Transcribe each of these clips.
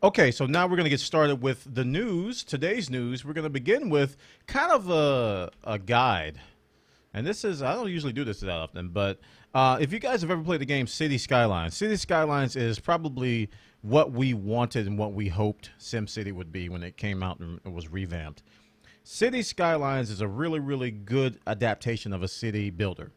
Okay, so now we're going to get started with the news. Today's news, we're going to begin with kind of a guide. And this is, I don't usually do this that often, but if you guys have ever played the game City Skylines, City Skylines is probably what we wanted and what we hoped SimCity would be when it came out and it was revamped. City Skylines is a really, really good adaptation of a city builder.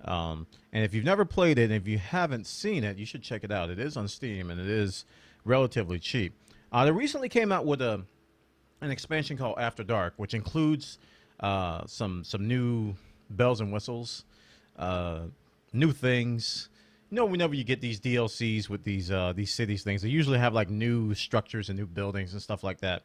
And if you've never played it, and if you haven't seen it, you should check it out. It is on Steam, and it is relatively cheap. They recently came out with an expansion called After Dark, which includes some new bells and whistles, new things. You know, whenever you get these DLCs with these cities things, they usually have like new structures and new buildings and stuff like that.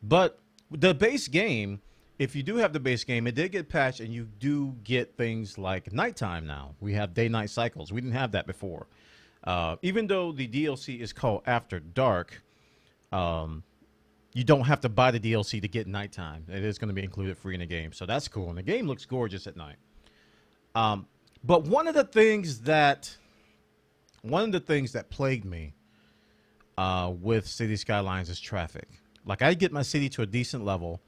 But the base game, if you do have the base game, it did get patched, and you do get things like nighttime now. We have day-night cycles. We didn't have that before. Even though the DLC is called After Dark, you don't have to buy the DLC to get nighttime. It is going to be included free in the game, so that's cool. And the game looks gorgeous at night. But one of the things that plagued me with City Skylines is traffic. Like, I'd get my city to a decent level,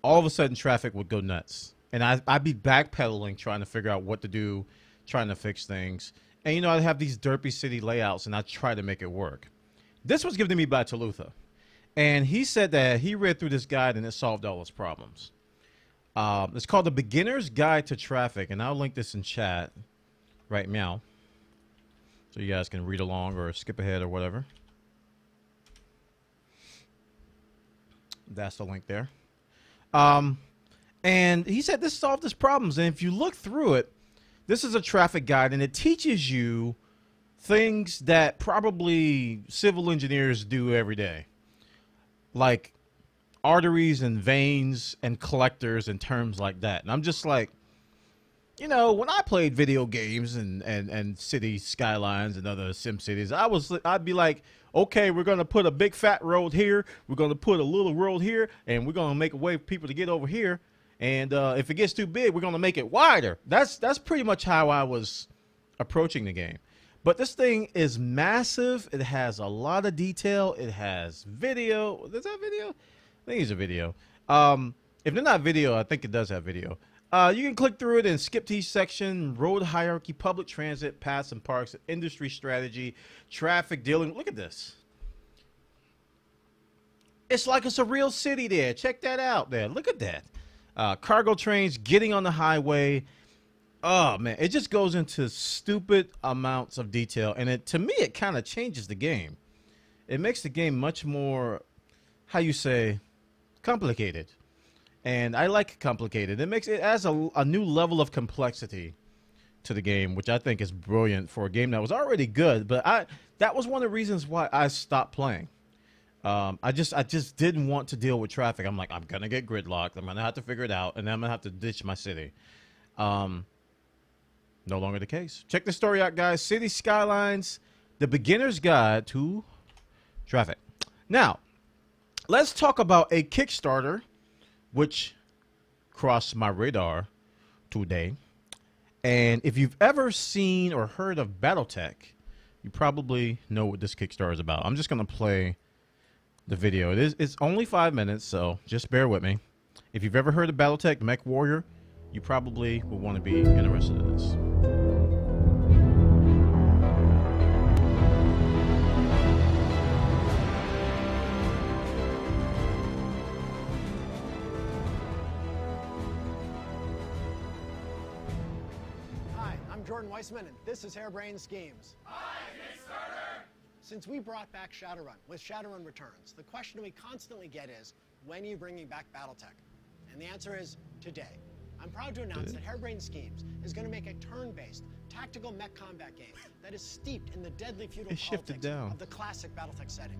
all of a sudden traffic would go nuts, and I'd be backpedaling trying to figure out what to do, trying to fix things. And, you know, I'd have these derpy city layouts, and I'd try to make it work. This was given to me by Talutha, and he said that he read through this guide, and it solved all his problems. It's called The Beginner's Guide to Traffic, and I'll link this in chat right now so you guys can read along or skip ahead or whatever. That's the link there. And he said this solved his problems, and if you look through it, this is a traffic guide, and it teaches you things that probably civil engineers do every day, like arteries and veins and collectors and terms like that. And I'm just like, you know, when I played video games and City Skylines and other Sim Cities, I'd be like, okay, we're going to put a big fat road here, we're going to put a little road here, and we're going to make a way for people to get over here. And if it gets too big, we're going to make it wider. That's pretty much how I was approaching the game. But this thing is massive. It has a lot of detail. It has video. Is that video? I think it's a video. If they're not video, I think it does have video. You can click through it and skip to each section: road hierarchy, public transit, paths and parks, industry strategy, traffic dealing. Look at this. It's like it's a real city there. Check that out there. Look at that. Cargo trains, getting on the highway. Oh, man. It just goes into stupid amounts of detail. And to me, it kind of changes the game. It makes the game much more, how you say, complicated. And I like complicated. It adds a new level of complexity to the game, which I think is brilliant for a game that was already good. But that was one of the reasons why I stopped playing. I just didn't want to deal with traffic. I'm like, I'm gonna get gridlocked. I'm gonna have to figure it out, and then I'm gonna have to ditch my city. No longer the case. Check the story out, guys. City Skylines: The Beginner's Guide to Traffic. Now, let's talk about a Kickstarter which crossed my radar today. And if you've ever seen or heard of BattleTech, you probably know what this Kickstarter is about. I'm just gonna play the video. It's only 5 minutes, so just bear with me. If you've ever heard of BattleTech Mech Warrior, you probably will want to be interested in this. Hi, I'm Jordan Weissman, and this is Harebrained Schemes. Hi, Kickstarter! Since we brought back Shadowrun with Shadowrun Returns, the question we constantly get is, when are you bringing back BattleTech? And the answer is, today. I'm proud to announce that Harebrained Schemes is going to make a turn-based, tactical mech combat game that is steeped in the deadly feudal politics of the classic BattleTech setting.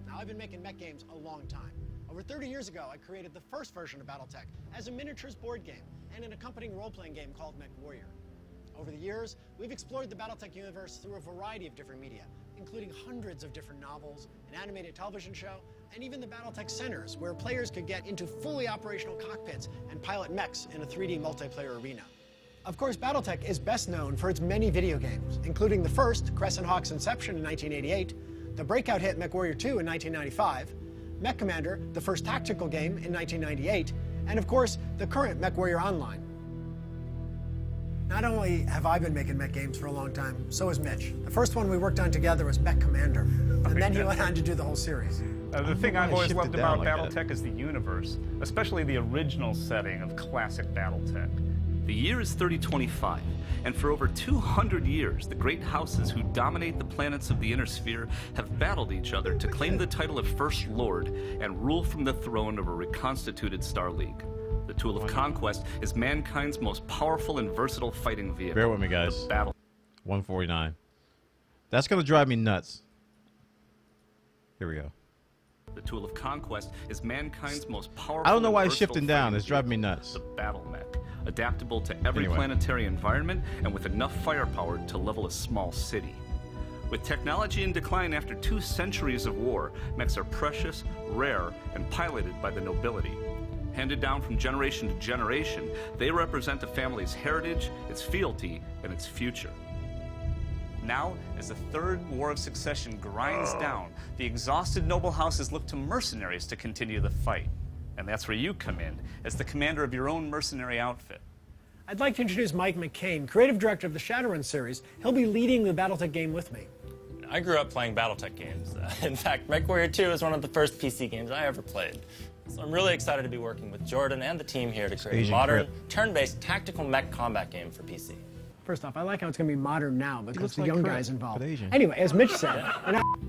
Now, I've been making mech games a long time. Over 30 years ago, I created the first version of BattleTech as a miniatures board game and an accompanying role-playing game called Mech Warrior. Over the years, we've explored the BattleTech universe through a variety of different media, including hundreds of different novels, an animated television show, and even the BattleTech Centers, where players could get into fully operational cockpits and pilot mechs in a 3D multiplayer arena. Of course, BattleTech is best known for its many video games, including the first, Crescent Hawk's Inception in 1988, the breakout hit MechWarrior 2 in 1995, Mech Commander, the first tactical game in 1998, and of course, the current MechWarrior Online. Not only have I been making mech games for a long time, so has Mitch. The first one we worked on together was Mech Commander, and then he went on to do the whole series. The thing I've always loved about BattleTech is the universe, especially the original setting of classic BattleTech. The year is 3025, and for over 200 years, the great houses who dominate the planets of the Inner Sphere have battled each other to claim the title of First Lord and rule from the throne of a reconstituted Star League. The tool of conquest is mankind's most powerful and versatile fighting vehicle. Bear with me, guys. 149. That's going to drive me nuts. Here we go. The tool of conquest is mankind's most powerful. I don't know why and it's shifting versatile down. It's driving me vehicle, nuts. The battle mech, adaptable to every planetary environment and with enough firepower to level a small city. With technology in decline after 2 centuries of war, mechs are precious, rare, and piloted by the nobility. Handed down from generation to generation, they represent a family's heritage, its fealty, and its future. Now, as the Third War of Succession grinds down, the exhausted noble houses look to mercenaries to continue the fight. And that's where you come in, as the commander of your own mercenary outfit. I'd like to introduce Mike McCain, creative director of the Shadowrun series. He'll be leading the BattleTech game with me. I grew up playing BattleTech games. In fact, MechWarrior 2 is one of the first PC games I ever played. So I'm really excited to be working with Jordan and the team here to create a modern, turn-based tactical mech combat game for PC. First off, I like how it's going to be modern now because the like young Crip, guys involved. but Asian. Anyway, as Mitch said,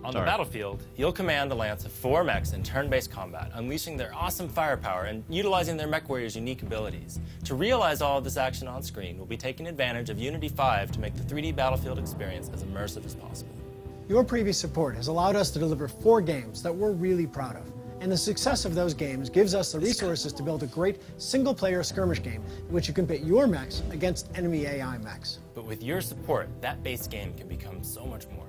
On the battlefield, you'll command a lance of 4 mechs in turn-based combat, unleashing their awesome firepower and utilizing their MechWarrior's unique abilities. To realize all of this action on screen, we'll be taking advantage of Unity 5 to make the 3D battlefield experience as immersive as possible. your previous support has allowed us to deliver 4 games that we're really proud of. And the success of those games gives us the resources to build a great single-player skirmish game in which you can pit your mechs against enemy AI mechs. But with your support, that base game can become so much more.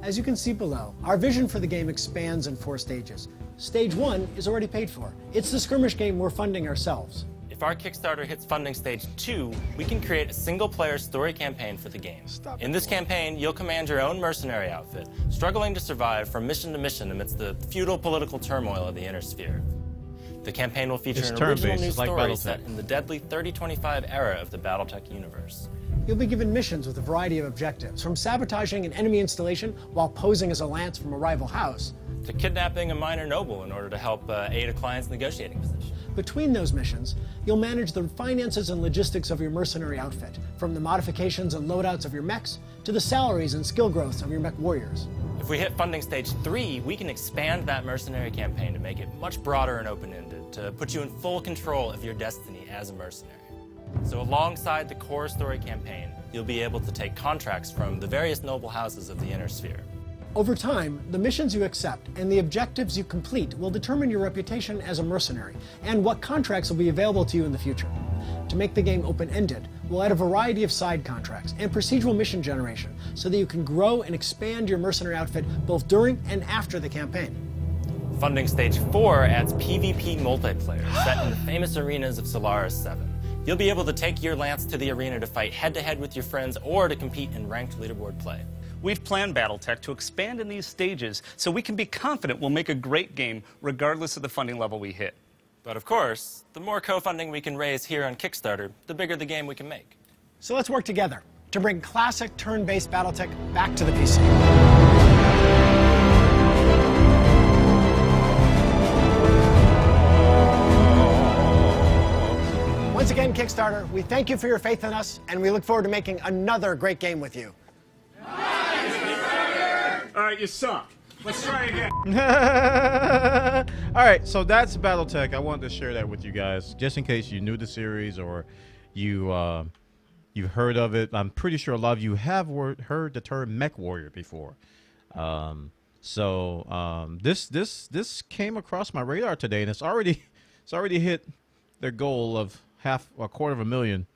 As you can see below, our vision for the game expands in 4 stages. Stage 1 is already paid for. It's the skirmish game we're funding ourselves. If our Kickstarter hits funding stage 2, we can create a single-player story campaign for the game. In this campaign, you'll command your own mercenary outfit, struggling to survive from mission to mission amidst the feudal political turmoil of the Inner Sphere. The campaign will feature an original new story set in the deadly 3025 era of the BattleTech universe. You'll be given missions with a variety of objectives, from sabotaging an enemy installation while posing as a lance from a rival house, to kidnapping a minor noble in order to help aid a client's negotiating position. Between those missions, you'll manage the finances and logistics of your mercenary outfit, from the modifications and loadouts of your mechs to the salaries and skill growths of your mech warriors. If we hit funding stage 3, we can expand that mercenary campaign to make it much broader and open-ended, to put you in full control of your destiny as a mercenary. So alongside the core story campaign, you'll be able to take contracts from the various noble houses of the Inner Sphere. Over time, the missions you accept and the objectives you complete will determine your reputation as a mercenary and what contracts will be available to you in the future. To make the game open-ended, we'll add a variety of side contracts and procedural mission generation so that you can grow and expand your mercenary outfit both during and after the campaign. Funding stage 4 adds PvP multiplayer set in the famous arenas of Solaris 7. You'll be able to take your lance to the arena to fight head-to-head with your friends or to compete in ranked leaderboard play. We've planned BattleTech to expand in these stages so we can be confident we'll make a great game regardless of the funding level we hit. But of course, the more co-funding we can raise here on Kickstarter, the bigger the game we can make. So let's work together to bring classic turn-based BattleTech back to the PC. Once again, Kickstarter, we thank you for your faith in us, and we look forward to making another great game with you. All right, you suck. Let's try again. All right, so that's BattleTech. I wanted to share that with you guys, just in case you knew the series or you've heard of it. I'm pretty sure a lot of you have heard the term Mech Warrior before. This came across my radar today, and it's already hit their goal of $250,000,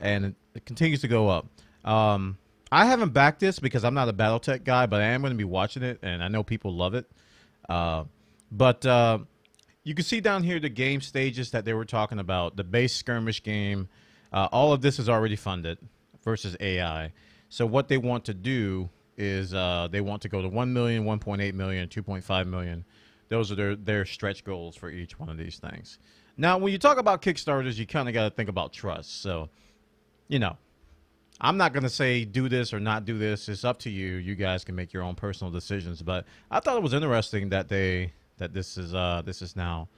and it continues to go up. I haven't backed this because I'm not a BattleTech guy, but I am going to be watching it, and I know people love it. But you can see down here the game stages that they were talking about, the base skirmish game. All of this is already funded versus AI. So what they want to do is they want to go to 1 million, 1.8 million, 2.5 million. Those are their stretch goals for each one of these things. Now, when you talk about Kickstarters, you kind of got to think about trust. So, you know, I'm not going to say do this or not do this. It's up to you. You guys can make your own personal decisions. But I thought it was interesting that this is now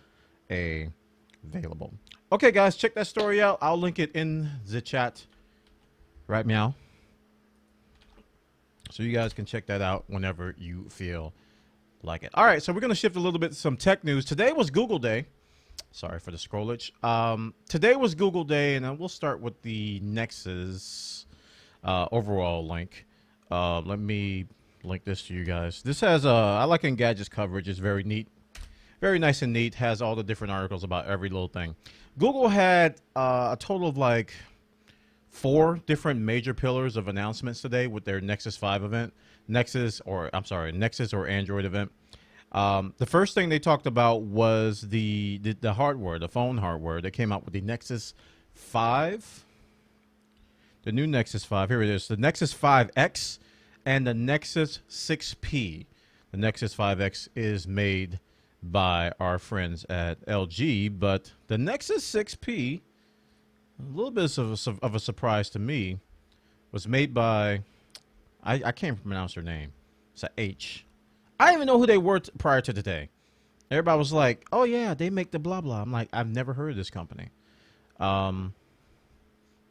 available. Okay, guys, check that story out. I'll link it in the chat right now, so you guys can check that out whenever you feel like it. All right, so we're going to shift a little bit to some tech news. Today was Google Day. Sorry for the scrollage. Today was Google Day, and we'll start with the Nexus overall link. Let me link this to you guys. This has I like Engadget's coverage. It's very neat. Very nice and neat. Has all the different articles about every little thing. Google had a total of like 4 different major pillars of announcements today with their Nexus 5 event. Nexus or Android event. The first thing they talked about was the hardware, the phone hardware. They came out with the Nexus 5. The new Nexus 5. Here it is. The Nexus 5X and the Nexus 6P. The Nexus 5X is made by our friends at LG, but the Nexus 6P, a little bit of a surprise to me, was made by, I can't pronounce her name. It's a H. I didn't even know who they were prior to today. Everybody was like, oh yeah, they make the blah blah. I'm like, I've never heard of this company. The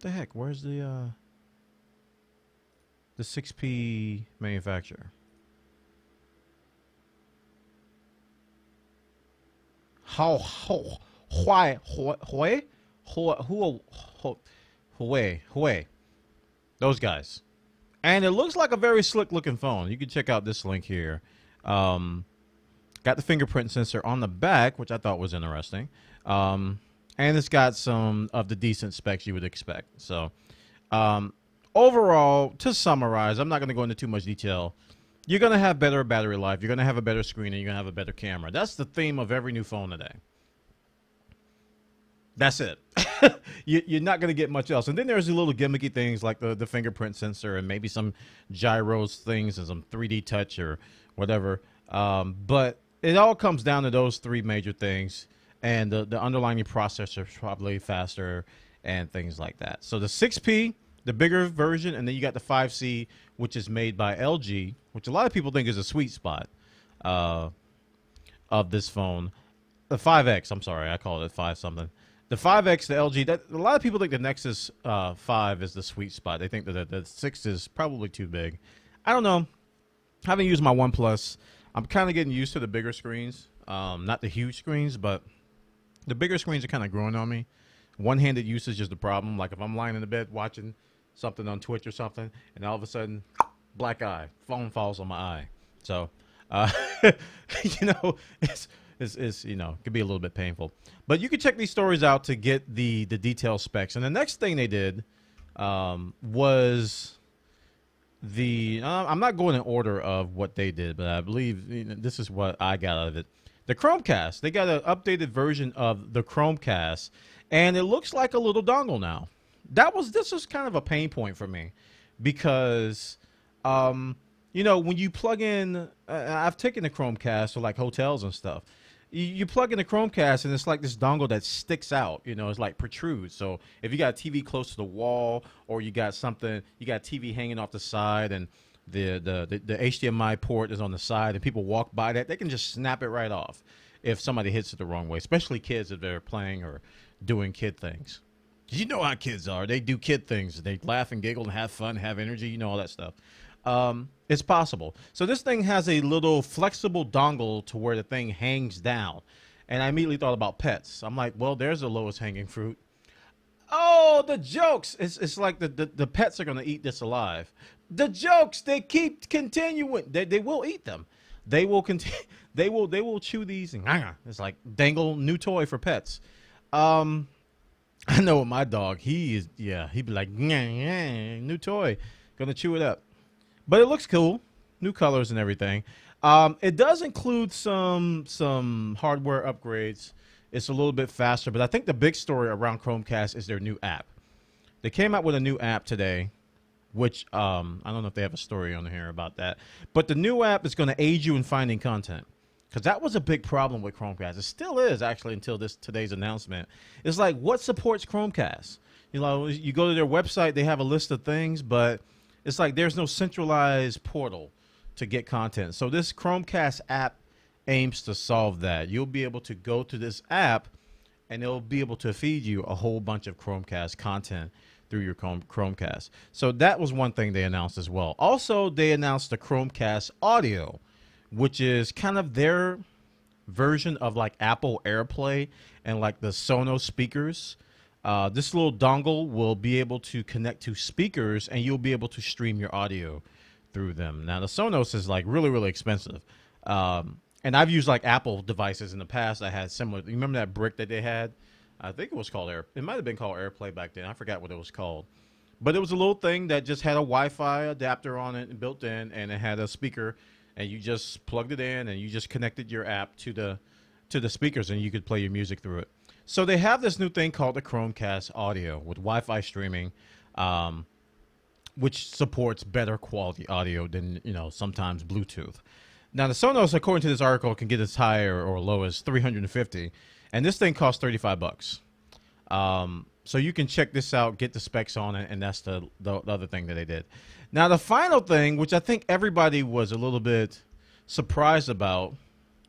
heck, where's the 6P manufacturer? Huawei. Those guys. And it looks like a very slick looking phone. You can check out this link here. Got the fingerprint sensor on the back, which I thought was interesting. And it's got some of the decent specs you would expect. So overall, to summarize, I'm not going to go into too much detail. You're going to have better battery life. You're going to have a better screen, and you're going to have a better camera. That's the theme of every new phone today. That's it. You're not going to get much else. And then there's the little gimmicky things like the fingerprint sensor and maybe some gyros things and some 3D touch or whatever. But it all comes down to those 3 major things. And the underlying processor is probably faster and things like that. So the 6P, the bigger version, and then you got the 5C, which is made by LG, which a lot of people think is a sweet spot of this phone. The 5X, I'm sorry, I call it 5 something. The 5X, the LG, a lot of people think the Nexus 5 is the sweet spot. They think that the 6 is probably too big. I don't know. I haven't used my OnePlus. I'm kind of getting used to the bigger screens. Not the huge screens, but the bigger screens are kind of growing on me. One-handed usage is the problem. Like if I'm lying in the bed watching something on Twitch or something, and all of a sudden, black eye, phone falls on my eye. So, you know, it's you know, could be a little bit painful. But you can check these stories out to get the detailed specs. And the next thing they did was the I'm not going in order of what they did, but I believe this is what I got out of it. The Chromecast. They got an updated version of the Chromecast, and it looks like a little dongle now. This was kind of a pain point for me because you know, when you plug in, I've taken the Chromecast to like hotels and stuff. You plug in the Chromecast and it's like this dongle that sticks out, you know, it's like protrudes. So if you got a TV close to the wall, or you got something, you got a TV hanging off the side, and the HDMI port is on the side, and people walk by that, they can just snap it right off if somebody hits it the wrong way, especially kids if they're playing or doing kid things. You know how kids are. They do kid things. They laugh and giggle and have fun, have energy, you know, all that stuff. It's possible. So this thing has a little flexible dongle to where the thing hangs down. And I immediately thought about pets. I'm like, well, there's the lowest hanging fruit. Oh, the jokes. It's like the pets are going to eat this alive. The jokes, they keep continuing. They will eat them. They will continue. They will chew these. And it's like dangle new toy for pets. I know with my dog, he'd be like, new toy. Gonna chew it up. But it looks cool, new colors and everything. It does include some hardware upgrades. It's a little bit faster, but I think the big story around Chromecast is their new app. They came out with a new app today. which I don't know if they have a story on here about that. But the new app is going to aid you in finding content, because that was a big problem with Chromecast. It still is, actually, until today's announcement. It's like, what supports Chromecast? You know, you go to their website, they have a list of things, but it's like there's no centralized portal to get content. So this Chromecast app aims to solve that. You'll be able to go to this app, and it'll be able to feed you a whole bunch of Chromecast content through your Chromecast. So that was one thing they announced as well. Also, they announced the Chromecast Audio, which is kind of their version of like Apple AirPlay and like the Sonos speakers. This little dongle will be able to connect to speakers, and you'll be able to stream your audio through them. Now, the Sonos is like really, really expensive. And I've used like Apple devices in the past. I had similar. You remember that brick that they had? I think it was called It might have been called AirPlay back then. I forgot what it was called. But it was a little thing that just had a Wi-Fi adapter on it and built in, and it had a speaker, and you just plugged it in, and you just connected your app to the speakers, and you could play your music through it. So they have this new thing called the Chromecast Audio with Wi-Fi streaming, which supports better quality audio than, you know, sometimes Bluetooth. Now, the Sonos, according to this article, can get as high or low as $350, and this thing costs $35. So you can check this out, get the specs on it, and that's the other thing that they did. Now, the final thing, which I think everybody was a little bit surprised about,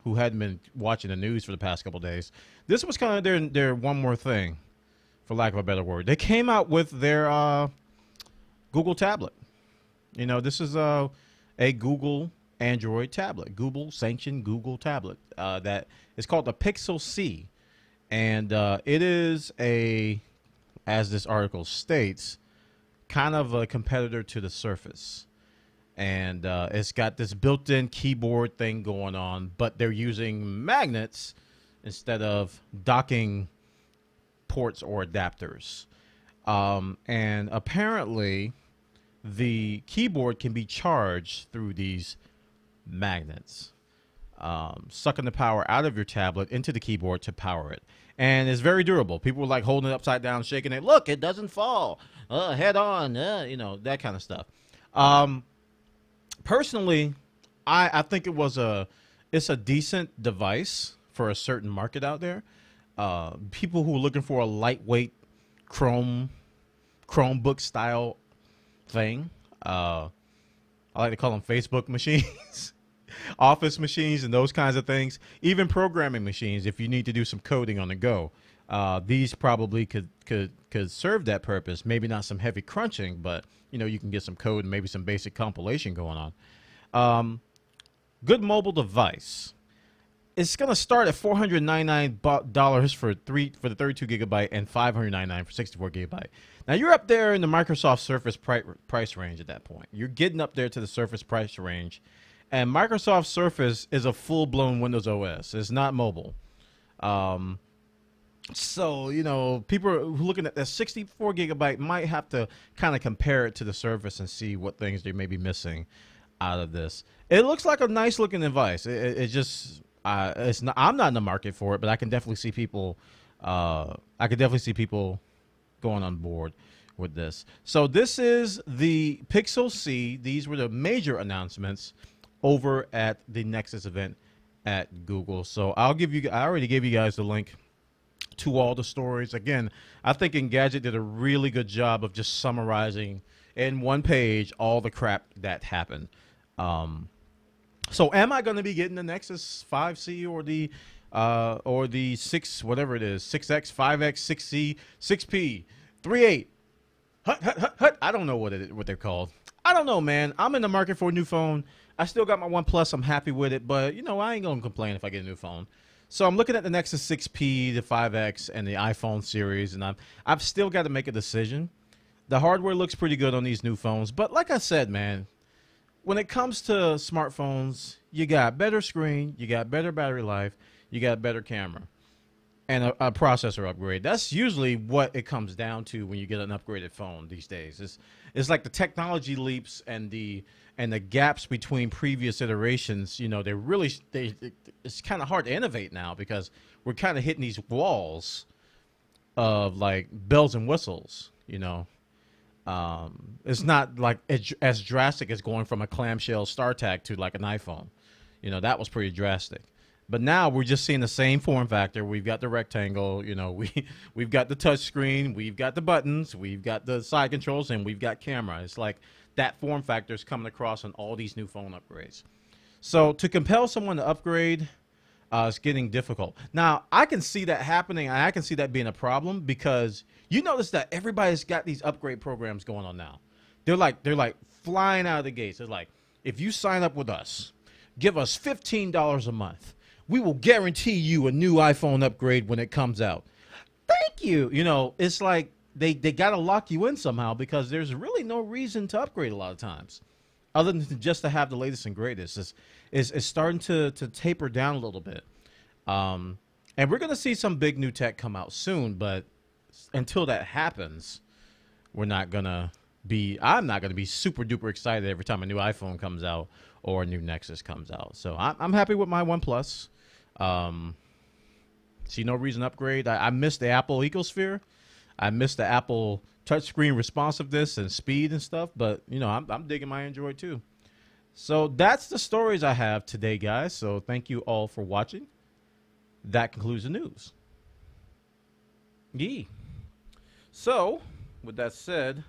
who hadn't been watching the news for the past couple of days, this was kind of their one more thing, for lack of a better word. They came out with their Google tablet. You know, this is a Google Android tablet, Google sanctioned Google tablet that is called the Pixel C, and it is as this article states, kind of a competitor to the Surface, and it's got this built-in keyboard thing going on, but they're using magnets instead of docking ports or adapters, and apparently the keyboard can be charged through these magnets, sucking the power out of your tablet into the keyboard to power it. And it's very durable. People were like holding it upside down, shaking it. Look, it doesn't fall. Head on, you know, that kind of stuff. Personally, I think it's a decent device for a certain market out there. People who are looking for a lightweight Chromebook style thing. I like to call them Facebook machines, office machines, and those kinds of things. Even programming machines, if you need to do some coding on the go. These probably could serve that purpose. Maybe not some heavy crunching, but you know, you can get some code and maybe some basic compilation going on. Good mobile device. It's gonna start at $499 for the 32 gigabyte and $599 for 64 gigabyte. Now you're up there in the Microsoft Surface price range at that point. You're getting up there to the Surface price range, and Microsoft Surface is a full-blown Windows OS. It's not mobile. So, you know, people who are looking at that 64 gigabyte might have to kind of compare it to the Surface and see what things they may be missing out of this. It looks like a nice looking device. It just it's not. I'm not in the market for it, but I can definitely see people. Going on board with this. So this is the Pixel C. These were the major announcements over at the Nexus event at Google. So I already gave you guys the link to all the stories. Again, I think Engadget did a really good job of just summarizing in one page all the crap that happened. So am I going to be getting the Nexus 5C or the 6, whatever it is, 6X, 5X, 6C, 6P, 3.8? Hut. I don't know what they're called. I don't know, man. I'm in the market for a new phone. I still got my OnePlus. I'm happy with it, but you know, I ain't gonna complain if I get a new phone. So I'm looking at the Nexus 6P, the 5X, and the iPhone series, and I've still got to make a decision. The hardware looks pretty good on these new phones, but like I said, man, when it comes to smartphones, you got better screen, you got better battery life, you got better camera, and a processor upgrade. That's usually what it comes down to when you get an upgraded phone these days. It's like the technology leaps and the gaps between previous iterations. You know, it's kind of hard to innovate now because we're kind of hitting these walls of like bells and whistles. You know, It's not like as drastic as going from a clamshell StarTAC to like an iPhone. You know, that was pretty drastic. But now we're just seeing the same form factor. We've got the rectangle, you know, we've got the touch screen, we've got the buttons, we've got the side controls, and we've got camera. It's like that form factor is coming across on all these new phone upgrades. So to compel someone to upgrade, it's getting difficult. Now, I can see that happening, and I can see that being a problem because you notice that everybody's got these upgrade programs going on now. They're like flying out of the gates. It's like, if you sign up with us, give us $15 a month, we will guarantee you a new iPhone upgrade when it comes out. Thank you. You know, it's like they got to lock you in somehow because there's really no reason to upgrade a lot of times other than just to have the latest and greatest. It's starting to taper down a little bit. And we're going to see some big new tech come out soon, but until that happens, I'm not going to be super duper excited every time a new iPhone comes out or a new Nexus comes out. So I'm happy with my OnePlus. See no reason to upgrade. I miss the Apple ecosphere. I miss the Apple touchscreen responsiveness and speed and stuff, but you know, I'm digging my Android too. So that's the stories I have today, guys. So thank you all for watching. That concludes the news. Yee. So with that said,